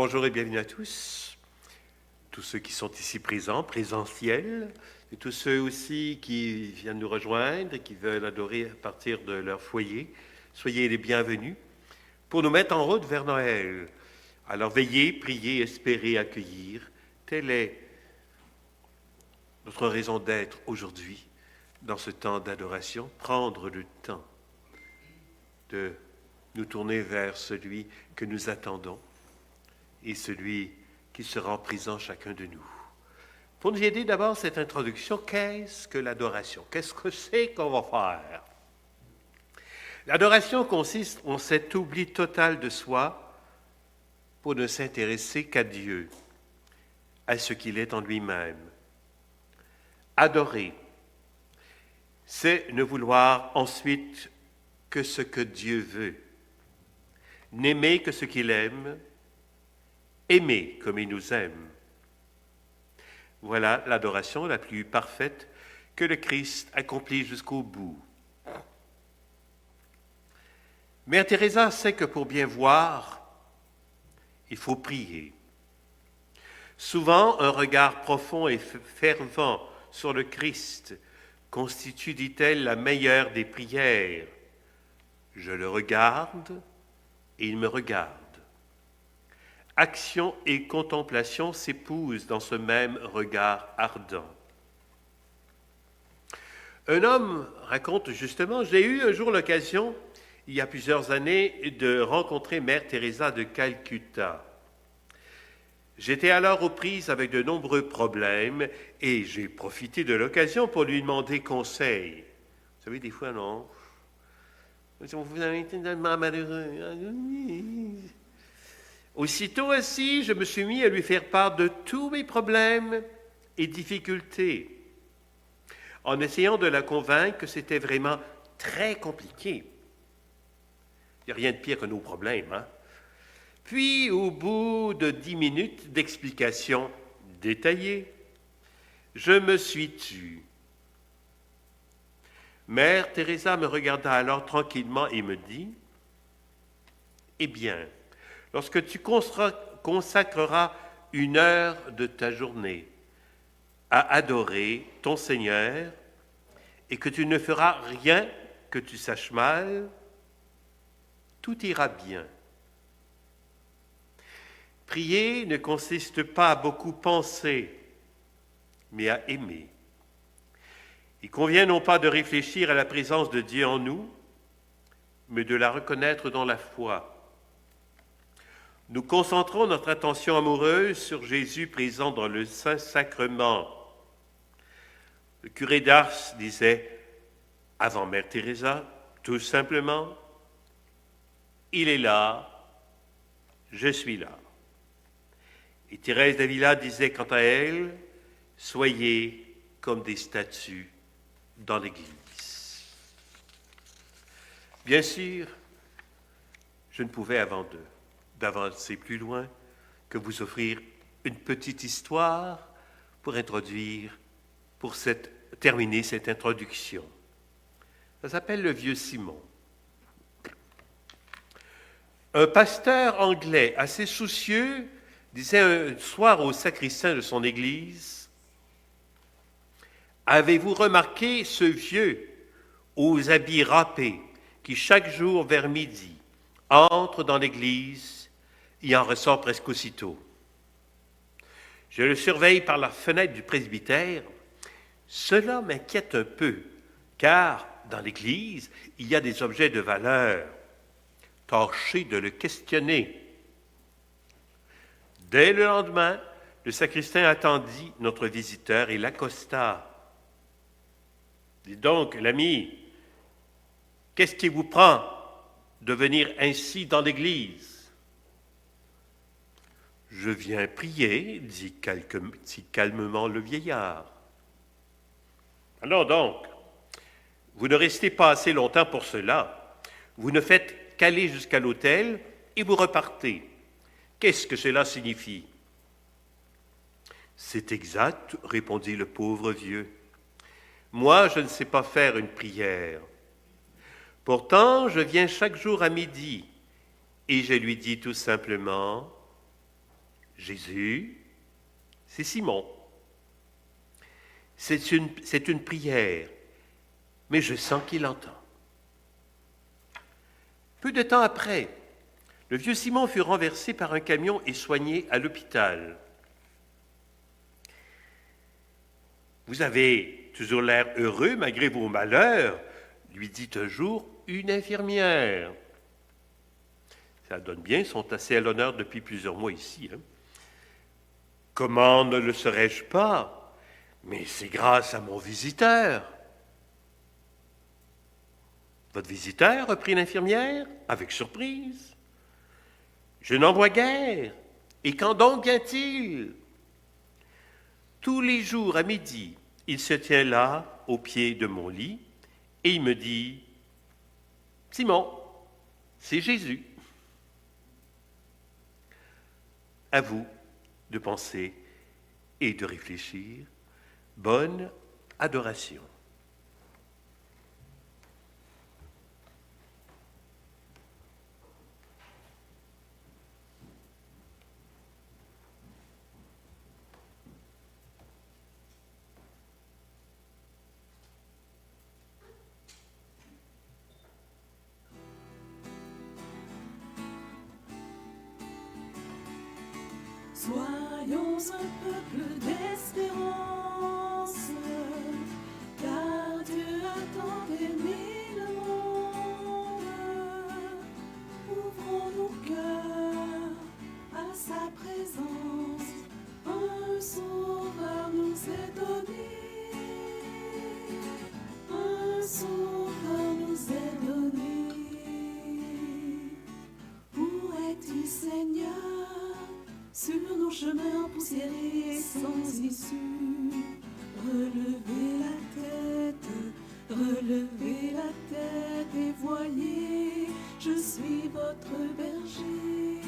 Bonjour et bienvenue à tous ceux qui sont ici présents, présentiels, et tous ceux aussi qui viennent nous rejoindre et qui veulent adorer à partir de leur foyer. Soyez les bienvenus pour nous mettre en route vers Noël. Alors veillez, priez, espérez, accueillir. Telle est notre raison d'être aujourd'hui, dans ce temps d'adoration, prendre le temps de nous tourner vers celui que nous attendons et celui qui sera présent chacun de nous. Pour nous aider d'abord cette introduction, qu'est-ce que l'adoration? Qu'est-ce que c'est qu'on va faire? L'adoration consiste en cet oubli total de soi pour ne s'intéresser qu'à Dieu, à ce qu'il est en lui-même. Adorer, c'est ne vouloir ensuite que ce que Dieu veut, n'aimer que ce qu'il aime, aimer comme il nous aime. Voilà l'adoration la plus parfaite que le Christ accomplit jusqu'au bout. Mère Teresa sait que pour bien voir, il faut prier. Souvent, un regard profond et fervent sur le Christ constitue, dit-elle, la meilleure des prières. Je le regarde et il me regarde. Action et contemplation s'épousent dans ce même regard ardent. Un homme raconte justement, j'ai eu un jour l'occasion, il y a plusieurs années, de rencontrer Mère Teresa de Calcutta. J'étais alors aux prises avec de nombreux problèmes et j'ai profité de l'occasion pour lui demander conseil. Vous savez, des fois, non. Vous avez été tellement malheureux. Aussitôt assis, je me suis mis à lui faire part de tous mes problèmes et difficultés, en essayant de la convaincre que c'était vraiment très compliqué. Il n'y a rien de pire que nos problèmes, hein? Puis, au bout de 10 minutes d'explications détaillées, je me suis tu. Mère Teresa me regarda alors tranquillement et me dit « Eh bien, lorsque tu consacreras 1 heure de ta journée à adorer ton Seigneur et que tu ne feras rien que tu saches mal, tout ira bien. » Prier ne consiste pas à beaucoup penser, mais à aimer. Il convient non pas de réfléchir à la présence de Dieu en nous, mais de la reconnaître dans la foi. Nous concentrons notre attention amoureuse sur Jésus présent dans le Saint-Sacrement. Le curé d'Ars disait, avant Mère Teresa, tout simplement, « Il est là, je suis là ». Et Thérèse d'Avila disait quant à elle, « Soyez comme des statues dans l'Église ». Bien sûr, je ne pouvais d'avancer plus loin que vous offrir une petite histoire pour terminer cette introduction. Ça s'appelle le vieux Simon. Un pasteur anglais assez soucieux disait un soir au sacristain de son église, « Avez-vous remarqué ce vieux aux habits râpés qui chaque jour vers midi entre dans l'église et en ressort presque aussitôt? Je le surveille par la fenêtre du presbytère. Cela m'inquiète un peu, car dans l'église, il y a des objets de valeur. Tâchez de le questionner. » Dès le lendemain, le sacristain attendit notre visiteur et l'accosta. « Dites donc, l'ami, qu'est-ce qui vous prend de venir ainsi dans l'église ?»« Je viens prier, dit calmement le vieillard. »« Alors donc, vous ne restez pas assez longtemps pour cela. Vous ne faites qu'aller jusqu'à l'autel et vous repartez. Qu'est-ce que cela signifie ?»« C'est exact, répondit le pauvre vieux. Moi, je ne sais pas faire une prière. Pourtant, je viens chaque jour à midi et je lui dis tout simplement Jésus, c'est Simon. C'est une prière, mais je sens qu'il entend. Peu de temps après, le vieux Simon fut renversé par un camion et soigné à l'hôpital. Vous avez toujours l'air heureux malgré vos malheurs, lui dit un jour une infirmière. Ça donne bien, ils sont assez à l'honneur depuis plusieurs mois ici. Comment ne le serais-je pas? Mais c'est grâce à mon visiteur. Votre visiteur, reprit l'infirmière, avec surprise. Je n'en vois guère. Et quand donc vient-il? Tous les jours à midi, il se tient là, au pied de mon lit, et il me dit, Simon, c'est Jésus. À vous de penser et de réfléchir. Bonne adoration. Soyons un peuple d'espérance, car Dieu a tant aimé le monde. Ouvrons nos cœurs à sa présence, un sauveur nous est donné. Un sauveur nous est donné. Où es-tu, Seigneur? Sur nos chemins poussiérés et sans issue, relevez la tête et voyez, je suis votre berger.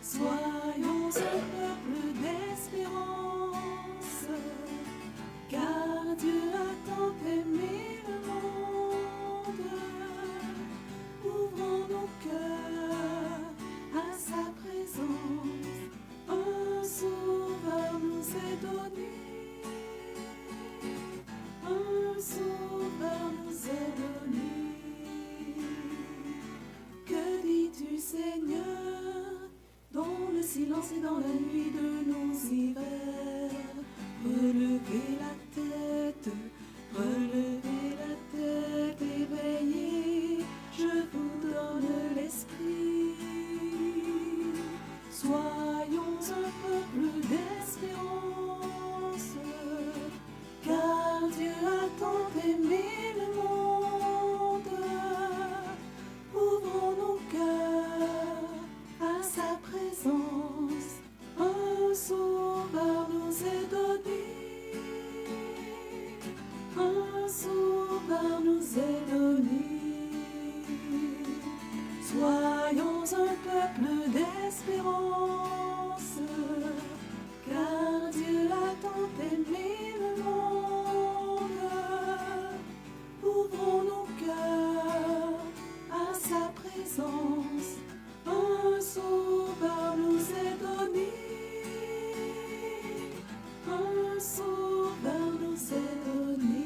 Soyons un peuple d'espérance, car Dieu a tant aimé le monde. Ouvrons nos cœurs à sa présence, un sauveur nous est donné. Un sauveur nous est donné. Que dis-tu, Seigneur, dans le silence et dans la nuit de nos hivers? Relevez la tête, éveillez, je vous donne l'esprit. Soyons un peuple d'espérance, car Dieu a tant aimé le monde. Ouvrons nos cœurs à sa présence, un sauveur nous est donné. Un sauveur nous est donné. Soyons un peuple d'espérance, car Dieu a tant aimé le monde. Ouvrons nos cœurs à sa présence, un sauveur nous est donné. Un sauveur nous est donné.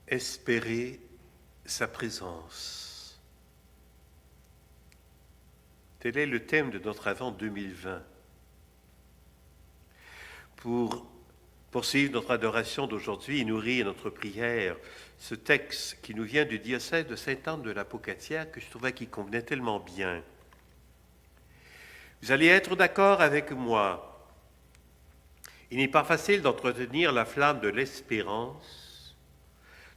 Espérer sa présence. Tel est le thème de notre Avent 2020. Pour poursuivre notre adoration d'aujourd'hui et nourrir notre prière, ce texte qui nous vient du diocèse de Sainte-Anne de la Pocatière, que je trouvais qui convenait tellement bien. Vous allez être d'accord avec moi. Il n'est pas facile d'entretenir la flamme de l'espérance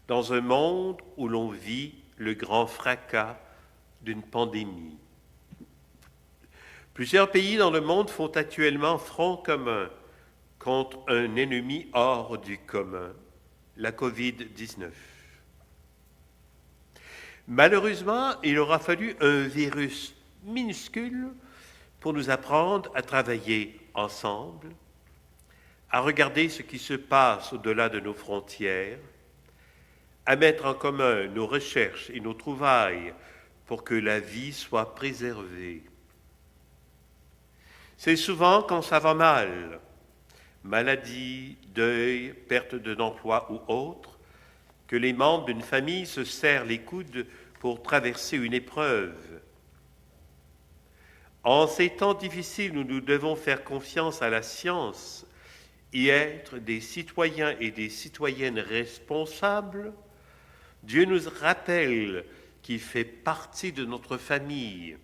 dans un monde où l'on vit le grand fracas d'une pandémie. Plusieurs pays dans le monde font actuellement front commun contre un ennemi hors du commun, la Covid-19. Malheureusement, il aura fallu un virus minuscule pour nous apprendre à travailler ensemble, à regarder ce qui se passe au-delà de nos frontières, à mettre en commun nos recherches et nos trouvailles pour que la vie soit préservée. C'est souvent quand ça va mal, maladie, deuil, perte d'emploi ou autre, que les membres d'une famille se serrent les coudes pour traverser une épreuve. En ces temps difficiles où nous devons faire confiance à la science et être des citoyens et des citoyennes responsables, Dieu nous rappelle qu'il fait partie de notre famille.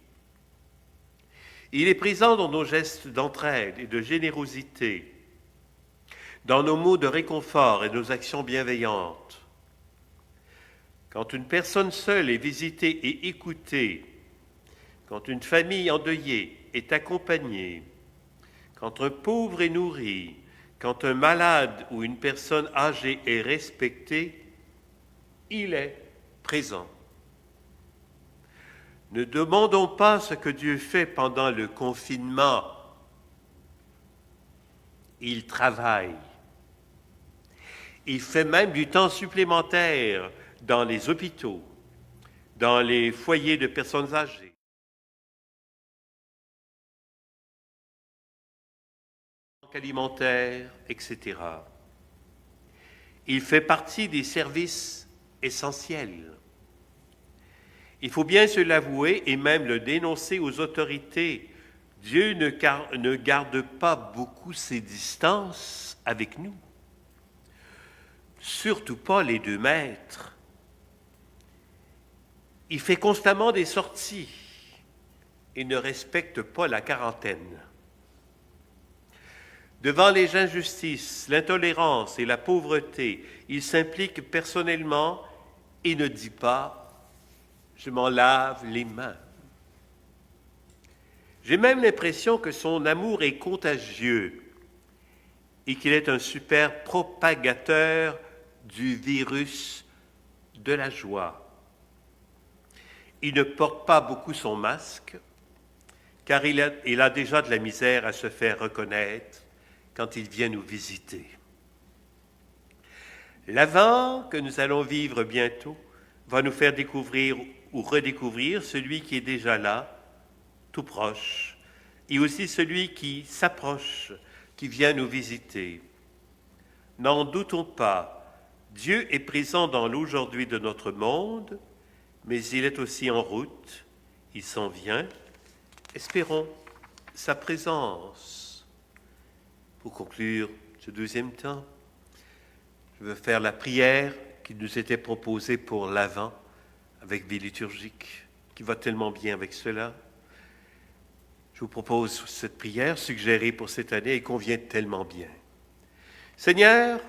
Il est présent dans nos gestes d'entraide et de générosité, dans nos mots de réconfort et nos actions bienveillantes. Quand une personne seule est visitée et écoutée, quand une famille endeuillée est accompagnée, quand un pauvre est nourri, quand un malade ou une personne âgée est respectée, il est présent. Ne demandons pas ce que Dieu fait pendant le confinement. Il travaille. Il fait même du temps supplémentaire dans les hôpitaux, dans les foyers de personnes âgées, alimentaires, etc. Il fait partie des services essentiels. Il faut bien se l'avouer et même le dénoncer aux autorités. Dieu ne garde pas beaucoup ses distances avec nous. Surtout pas les 2 mètres. Il fait constamment des sorties et ne respecte pas la quarantaine. Devant les injustices, l'intolérance et la pauvreté, il s'implique personnellement et ne dit pas « je m'en lave les mains ». J'ai même l'impression que son amour est contagieux et qu'il est un super propagateur du virus de la joie. Il ne porte pas beaucoup son masque, car il a déjà de la misère à se faire reconnaître quand il vient nous visiter. L'Avent que nous allons vivre bientôt va nous faire découvrir ou redécouvrir celui qui est déjà là, tout proche, et aussi celui qui s'approche, qui vient nous visiter. N'en doutons pas, Dieu est présent dans l'aujourd'hui de notre monde, mais il est aussi en route, il s'en vient. Espérons sa présence. Pour conclure ce 2e temps, je veux faire la prière qui nous était proposée pour l'Avent avec vie liturgique, qui va tellement bien avec cela. Je vous propose cette prière suggérée pour cette année et convient tellement bien. Seigneur,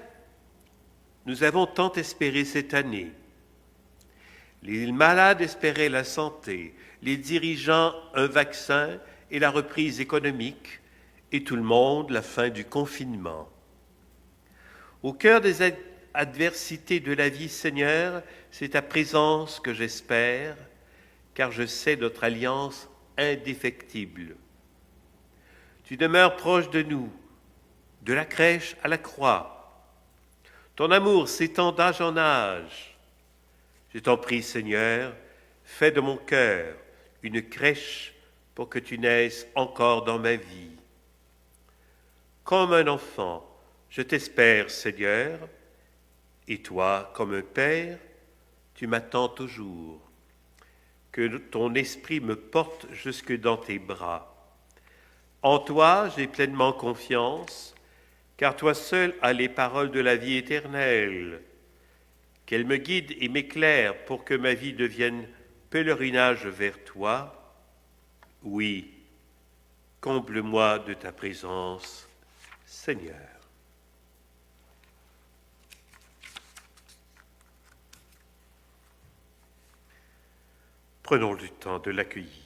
nous avons tant espéré cette année. Les malades espéraient la santé, les dirigeants un vaccin et la reprise économique, et tout le monde la fin du confinement. Au cœur des adversités de la vie, Seigneur, c'est ta présence que j'espère, car je sais notre alliance indéfectible. Tu demeures proche de nous, de la crèche à la croix. Ton amour s'étend d'âge en âge. Je t'en prie, Seigneur, fais de mon cœur une crèche pour que tu naisses encore dans ma vie. Comme un enfant, je t'espère, Seigneur, Et toi, comme un père, tu m'attends toujours. Que ton esprit me porte jusque dans tes bras. En toi, j'ai pleinement confiance, car toi seul as les paroles de la vie éternelle. Qu'elle me guide et m'éclaire pour que ma vie devienne pèlerinage vers toi. Oui, comble-moi de ta présence, Seigneur. Prenons le temps de l'accueillir.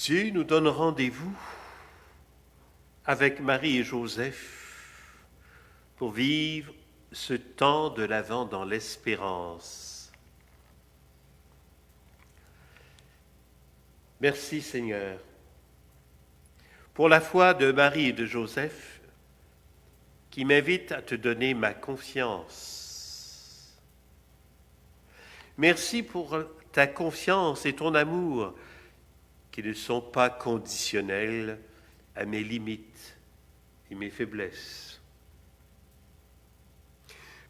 Dieu nous donne rendez-vous avec Marie et Joseph pour vivre ce temps de l'Avent dans l'espérance. Merci Seigneur pour la foi de Marie et de Joseph qui m'invite à te donner ma confiance. Merci pour ta confiance et ton amour qui ne sont pas conditionnels à mes limites et mes faiblesses.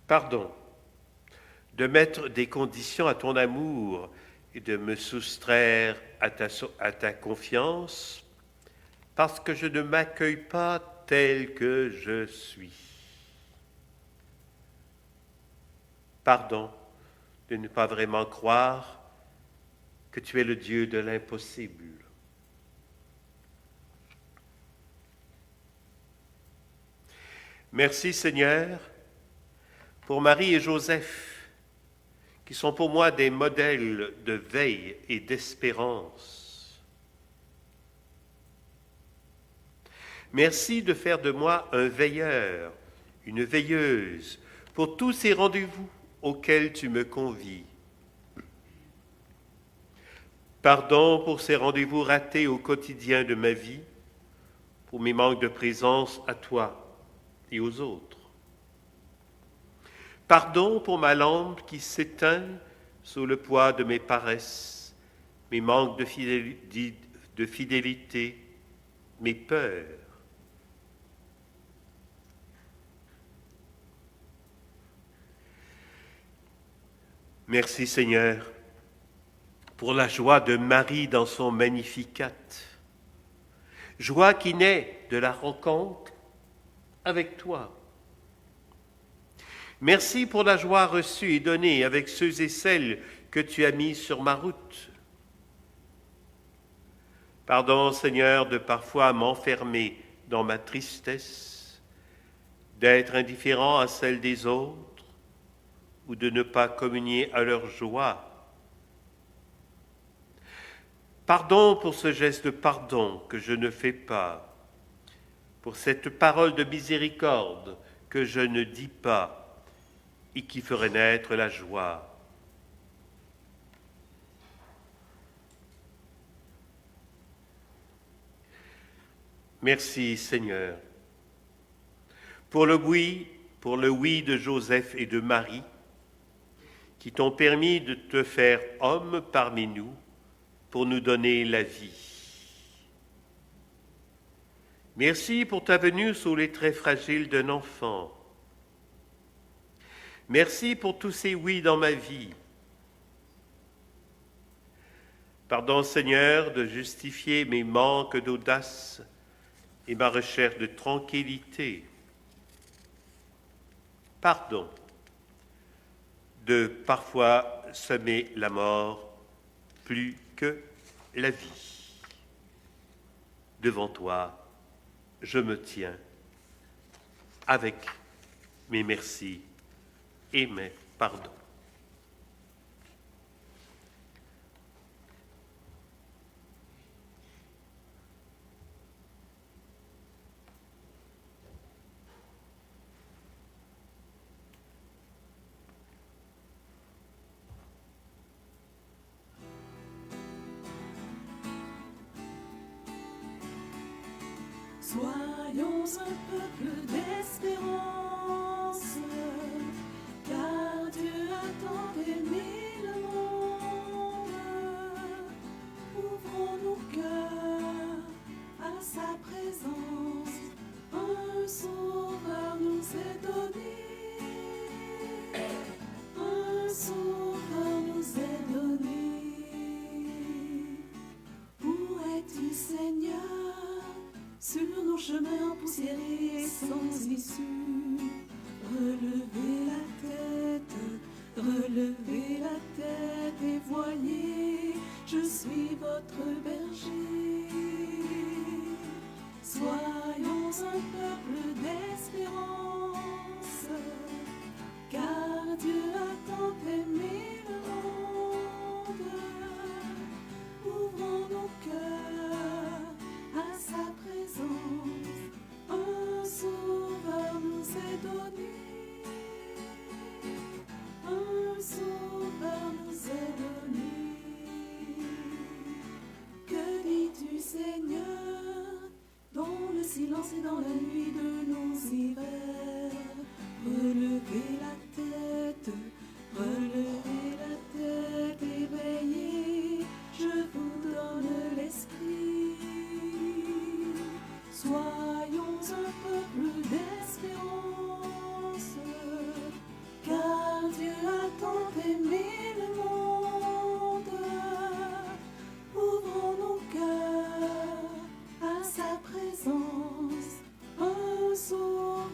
Pardon de mettre des conditions à ton amour et de me soustraire à ta confiance parce que je ne m'accueille pas tel que je suis. Pardon de ne pas vraiment croire que tu es le Dieu de l'impossible. Merci Seigneur pour Marie et Joseph, qui sont pour moi des modèles de veille et d'espérance. Merci de faire de moi un veilleur, une veilleuse, pour tous ces rendez-vous auxquels tu me convies. Pardon pour ces rendez-vous ratés au quotidien de ma vie, pour mes manques de présence à toi et aux autres. Pardon pour ma lampe qui s'éteint sous le poids de mes paresses, mes manques de fidélité, mes peurs. Merci Seigneur pour la joie de Marie dans son Magnificat, joie qui naît de la rencontre avec toi. Merci pour la joie reçue et donnée avec ceux et celles que tu as mis sur ma route. Pardon Seigneur de parfois m'enfermer dans ma tristesse, d'être indifférent à celle des autres ou de ne pas communier à leur joie. Pardon pour ce geste de pardon que je ne fais pas, pour cette parole de miséricorde que je ne dis pas et qui ferait naître la joie. Merci Seigneur pour le oui de Joseph et de Marie qui t'ont permis de te faire homme parmi nous pour nous donner la vie. Merci pour ta venue sous les traits fragiles d'un enfant. Merci pour tous ces oui dans ma vie. Pardon Seigneur de justifier mes manques d'audace et ma recherche de tranquillité. Pardon de parfois semer la mort plus que la vie. Devant toi, je me tiens avec mes merci et mes pardons. Soyons un peuple d'espérance, car Dieu a tant aimé le monde. Ouvrons nos cœurs à sa présence, un sauveur nous est donné. Un sauveur nous est donné. Où es-tu, Seigneur? Sur nos chemins empoussiérés sans issue, relevez la tête et voyez, je suis votre berger. Soyons un peuple d'espérance, car Dieu a tant aimé le monde. Ouvrons nos cœurs silence et dans la nuit de nos hivers. Relevez la tête, éveillez, je vous donne l'esprit. Soyons un peuple d'espérance, car Dieu a tant aimé le monde. Ouvrons nos cœurs à sa présence, un sauveur.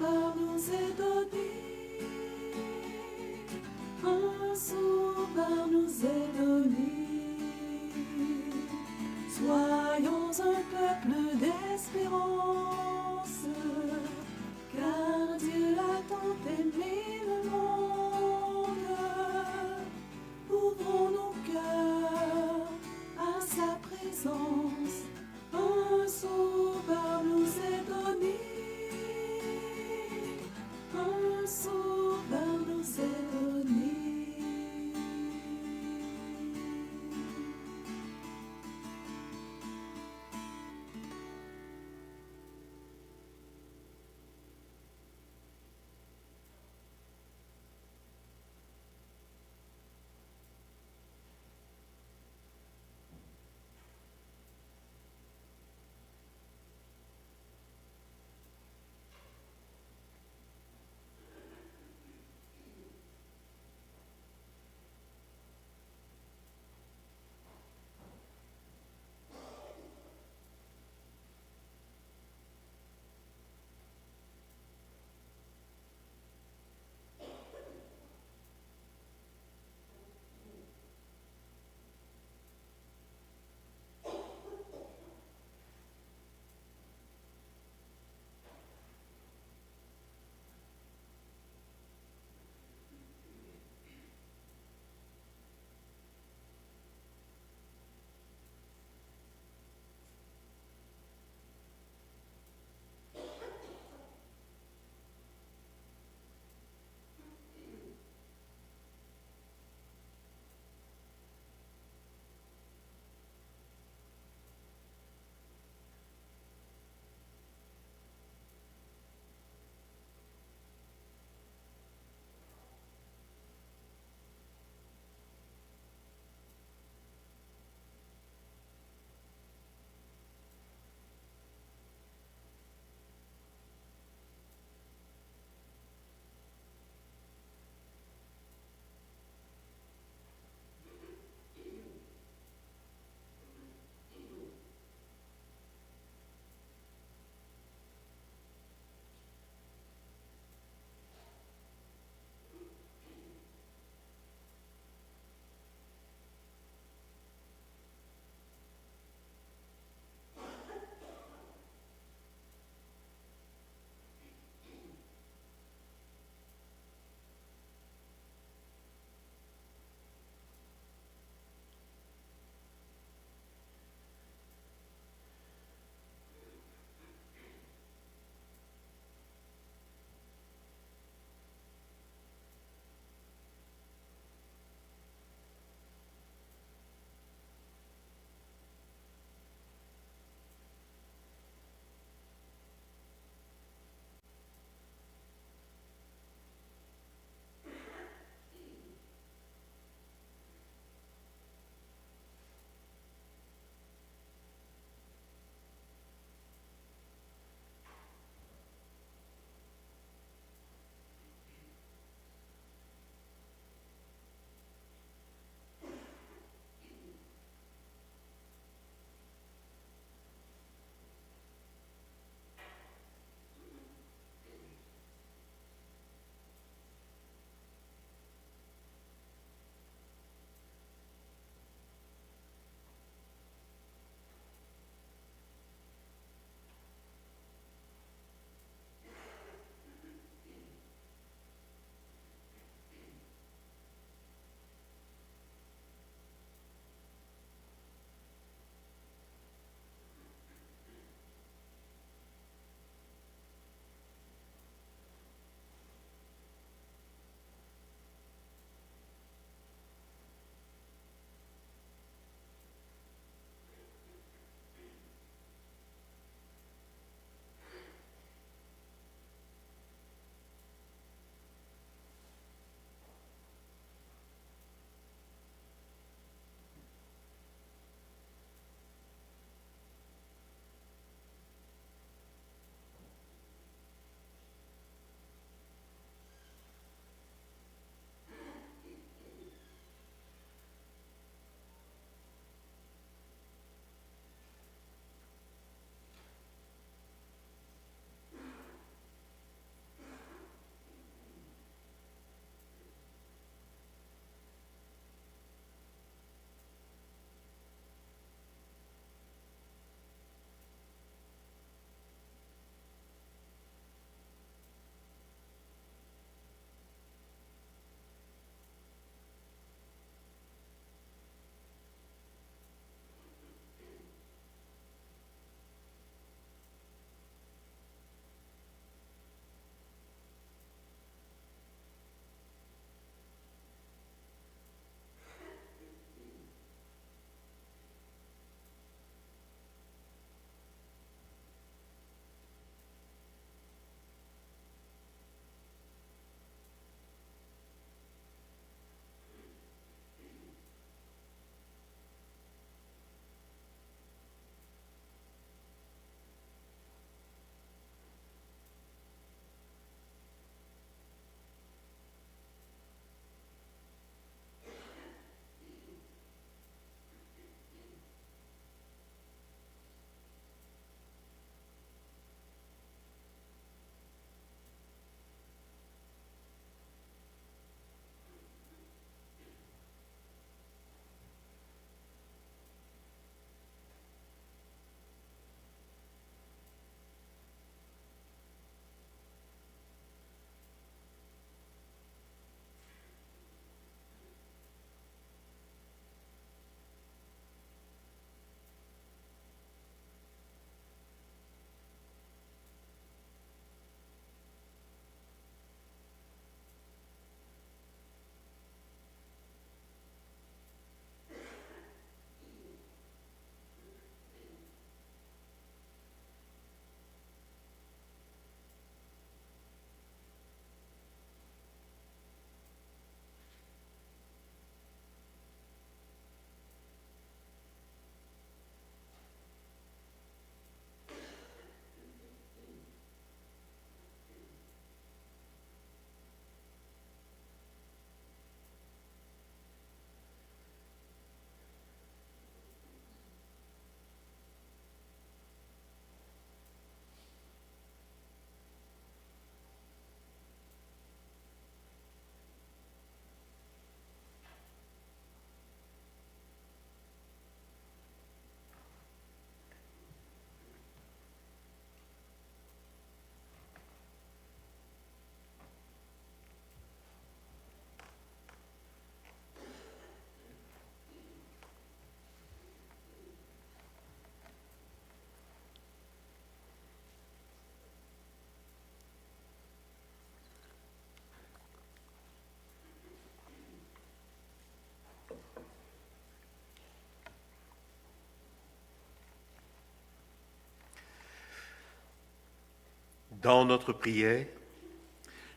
Dans notre prière,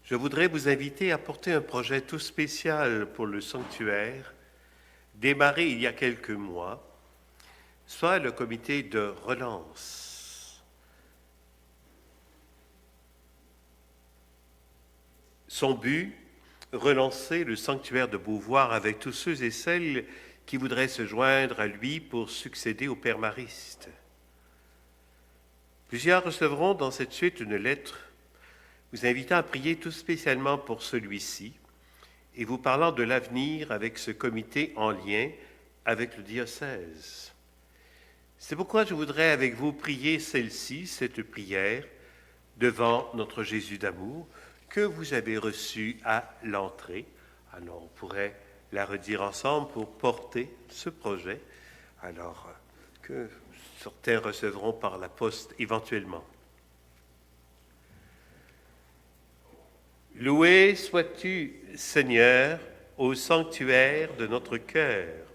je voudrais vous inviter à porter un projet tout spécial pour le sanctuaire, démarré il y a quelques mois, soit le comité de relance. Son but, relancer le sanctuaire de Beauvoir avec tous ceux et celles qui voudraient se joindre à lui pour succéder au Père Mariste. Plusieurs recevront dans cette suite une lettre vous invitant à prier tout spécialement pour celui-ci et vous parlant de l'avenir avec ce comité en lien avec le diocèse. C'est pourquoi je voudrais avec vous prier celle-ci, cette prière, devant notre Jésus d'amour que vous avez reçu à l'entrée. Alors on pourrait la redire ensemble pour porter ce projet, alors que certains recevront par la poste éventuellement. Loué sois-tu, Seigneur, au sanctuaire de notre cœur.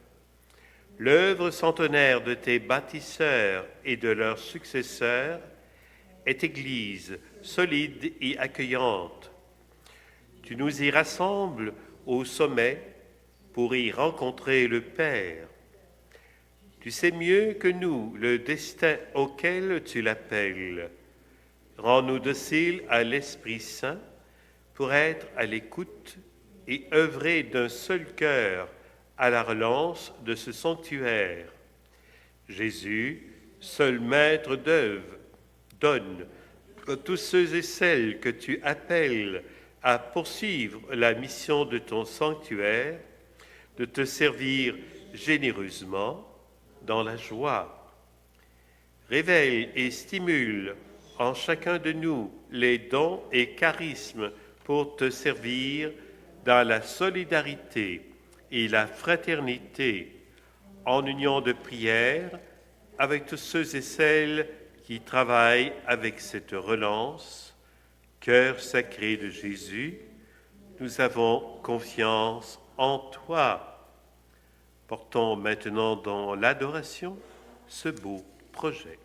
L'œuvre centenaire de tes bâtisseurs et de leurs successeurs est Église solide et accueillante. Tu nous y rassembles au sommet pour y rencontrer le Père. Tu sais mieux que nous le destin auquel tu l'appelles. Rends-nous dociles à l'Esprit Saint pour être à l'écoute et œuvrer d'un seul cœur à la relance de ce sanctuaire. Jésus, seul maître d'œuvre, donne à tous ceux et celles que tu appelles à poursuivre la mission de ton sanctuaire, de te servir généreusement dans la joie. Révèle et stimule en chacun de nous les dons et charismes pour te servir dans la solidarité et la fraternité, en union de prière avec tous ceux et celles qui travaillent avec cette relance. Cœur sacré de Jésus, nous avons confiance en toi. Portons maintenant dans l'adoration ce beau projet.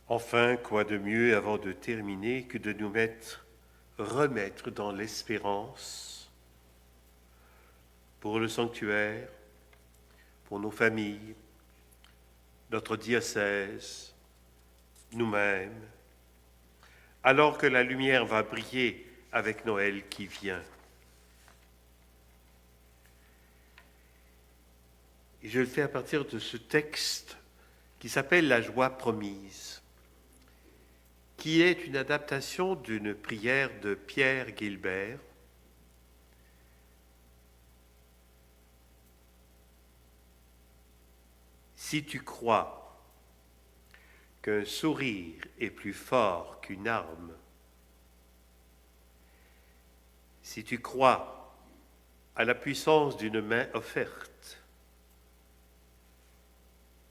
Enfin, quoi de mieux avant de terminer que de nous remettre dans l'espérance pour le sanctuaire, pour nos familles, notre diocèse, nous-mêmes, alors que la lumière va briller avec Noël qui vient. Et je le fais à partir de ce texte qui s'appelle « La joie promise », qui est une adaptation d'une prière de Pierre Guilbert. Si tu crois qu'un sourire est plus fort qu'une arme, si tu crois à la puissance d'une main offerte,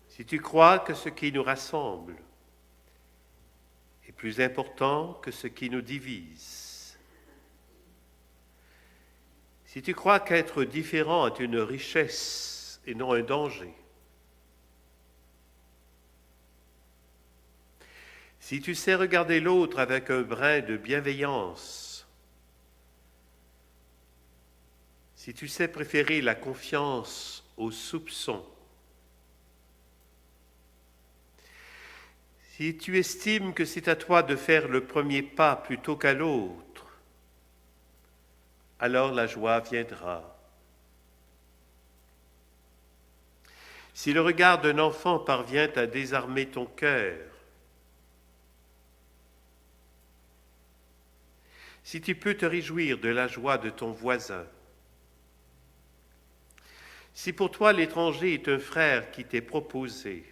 si tu crois que ce qui nous rassemble est plus important que ce qui nous divise, si tu crois qu'être différent est une richesse et non un danger, si tu sais regarder l'autre avec un brin de bienveillance, si tu sais préférer la confiance au soupçon, si tu estimes que c'est à toi de faire le premier pas plutôt qu'à l'autre, alors la joie viendra. Si le regard d'un enfant parvient à désarmer ton cœur, si tu peux te réjouir de la joie de ton voisin, si pour toi l'étranger est un frère qui t'est proposé,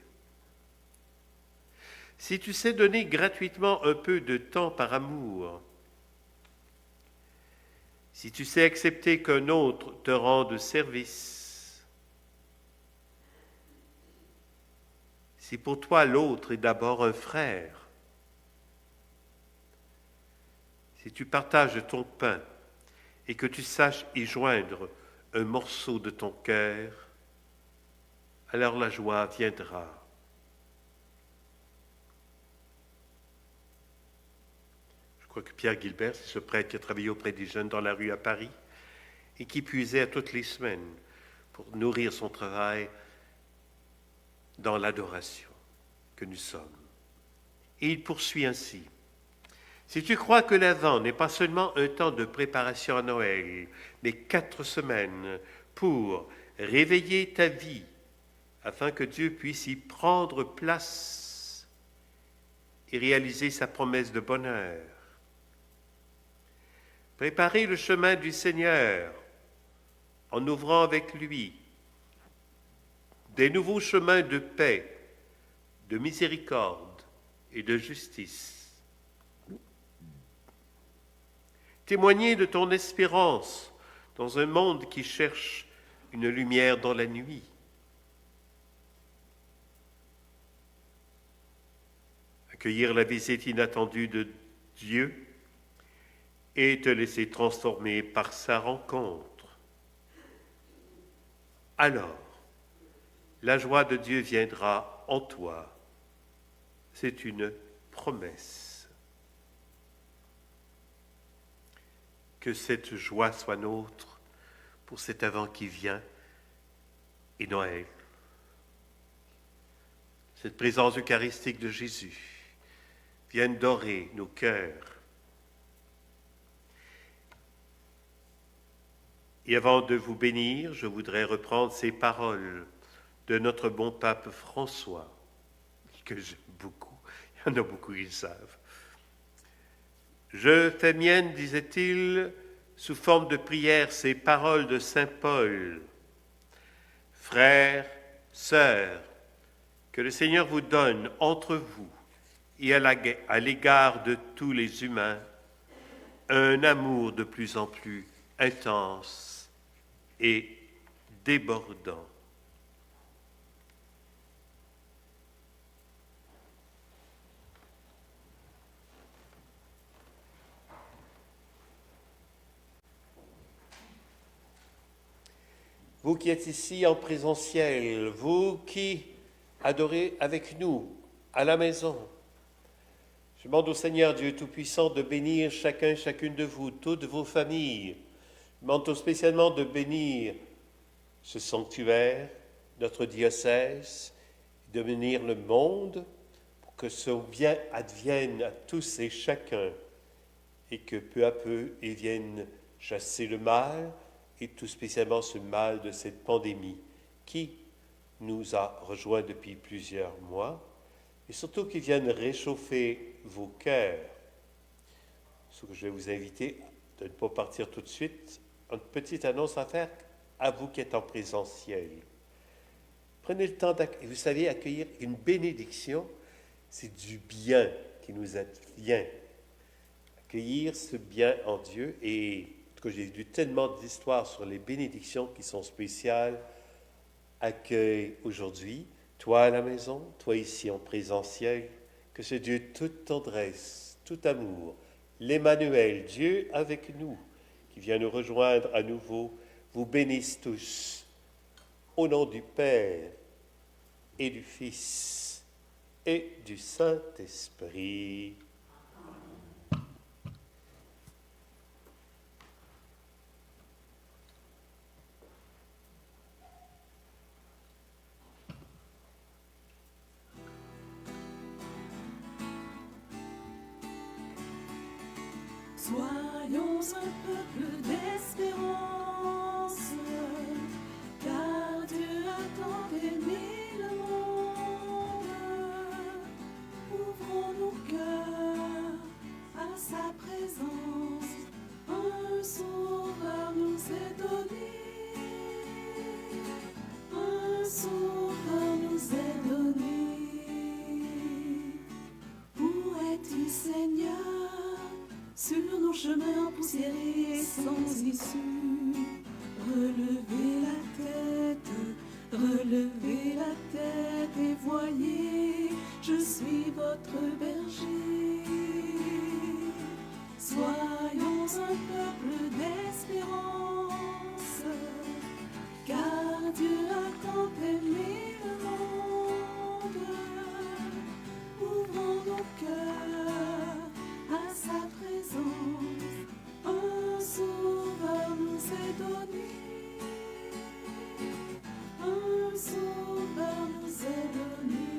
si tu sais donner gratuitement un peu de temps par amour, si tu sais accepter qu'un autre te rende service, si pour toi l'autre est d'abord un frère, si tu partages ton pain et que tu saches y joindre un morceau de ton cœur, alors la joie viendra. Je crois que Pierre Guilbert, c'est ce prêtre qui a travaillé auprès des jeunes dans la rue à Paris et qui puisait toutes les semaines pour nourrir son travail dans l'adoration que nous sommes. Et il poursuit ainsi. Si tu crois que l'Avent n'est pas seulement un temps de préparation à Noël, mais 4 semaines pour réveiller ta vie afin que Dieu puisse y prendre place et réaliser sa promesse de bonheur, préparer le chemin du Seigneur en ouvrant avec lui des nouveaux chemins de paix, de miséricorde et de justice. Témoigner de ton espérance dans un monde qui cherche une lumière dans la nuit. Accueillir la visite inattendue de Dieu et te laisser transformer par sa rencontre. Alors, la joie de Dieu viendra en toi. C'est une promesse. Que cette joie soit nôtre pour cet Avent qui vient et Noël. Cette présence eucharistique de Jésus vienne dorer nos cœurs. Et avant de vous bénir, je voudrais reprendre ces paroles de notre bon pape François, que j'aime beaucoup. Il y en a beaucoup qui le savent. Je fais mienne, disait-il, sous forme de prière, ces paroles de saint Paul. Frères, sœurs, que le Seigneur vous donne entre vous et à l'égard de tous les humains un amour de plus en plus intense et débordant. Vous qui êtes ici en présentiel, vous qui adorez avec nous à la maison, Je demande au Seigneur Dieu Tout-Puissant de bénir chacune de vous, toutes vos familles. Je demande tout spécialement de bénir ce sanctuaire, notre diocèse, de bénir le monde, pour que ce bien advienne à tous et chacun, et que peu à peu, il vienne chasser le mal, et tout spécialement ce mal de cette pandémie qui nous a rejoints depuis plusieurs mois, et surtout qu'il vienne réchauffer vos cœurs. Ce que je vais vous inviter de ne pas partir tout de suite, une petite annonce à faire à vous qui êtes en présentiel. Prenez le temps d'accueillir. Vous savez, accueillir une bénédiction, c'est du bien qui nous advient. Accueillir ce bien en Dieu. Et en tout cas, j'ai lu tellement d'histoires sur les bénédictions qui sont spéciales. Accueille aujourd'hui, toi à la maison, toi ici en présentiel, que ce Dieu toute tendresse, tout amour, l'Emmanuel, Dieu avec nous, qui vient nous rejoindre à nouveau, vous bénisse tous, au nom du Père et du Fils et du Saint-Esprit. Soyons un peuple d'espérance, car Dieu a tant aimé le monde. Ouvrons nos cœurs à sa présence, un sauveur nous est donné. Un sauveur nous est donné. Où es-tu, Seigneur? Sur nos chemins poussiérés et sans issue, relevez la tête et voyez, je suis votre berger. Soyons un peuple d'espérance, car Dieu a tant aimé le monde. Ouvrons nos cœurs à sa présence, un sauveur nous est donné. Un sauveur nous est donné.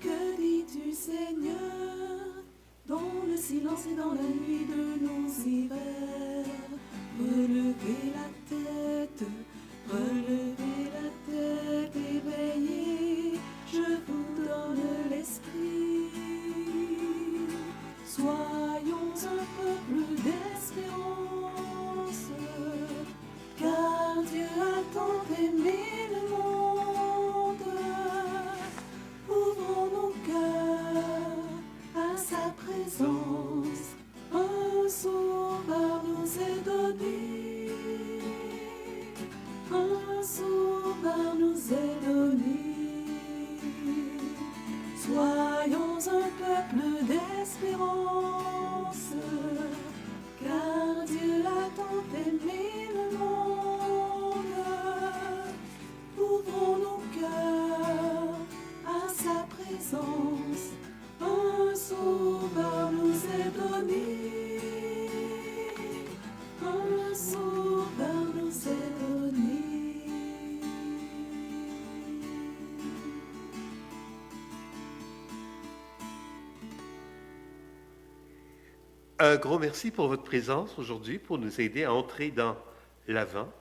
Que dis-tu, Seigneur, dans le silence et dans la nuit de nos hivers? Relevez la tête, éveillez, je vous donne l'esprit. Soyons un peuple d'espérance, car Dieu a tant aimé le monde. Ouvrons nos cœurs à sa présence, un sauveur nous est donné. Un sauveur nous est donné. Soyons un peuple d'espérance, car Dieu a tant aimé le monde. Ouvrons nos cœurs à sa présence, un sauveur nous est donné. Un sauveur nous est donné. Un gros merci pour votre présence aujourd'hui, pour nous aider à entrer dans l'Avent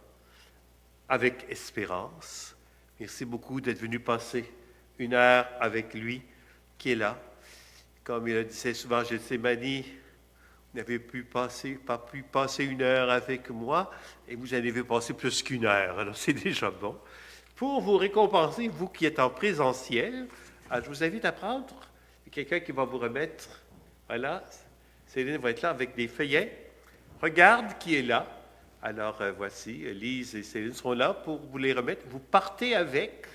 avec espérance. Merci beaucoup d'être venu passer une heure avec lui qui est là. Comme il a dit souvent, Gethsémani, vous n'avez pas pu passer une heure avec moi et vous en avez passé plus qu'une heure. Alors c'est déjà bon. Pour vous récompenser, vous qui êtes en présentiel, je vous invite à prendre quelqu'un qui va vous remettre, voilà, Céline va être là avec des feuillets. Regarde qui est là. Alors, voici, Lise et Céline seront là pour vous les remettre. Vous partez avec.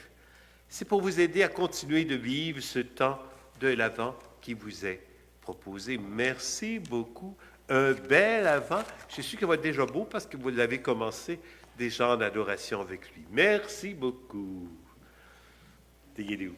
C'est pour vous aider à continuer de vivre ce temps de l'Avent qui vous est proposé. Merci beaucoup. Un bel Avent. Je suis sûr qu'il va être déjà beau parce que vous l'avez commencé déjà en adoration avec lui. Merci beaucoup. Déguez-les où?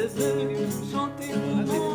est venu chanter mon nom.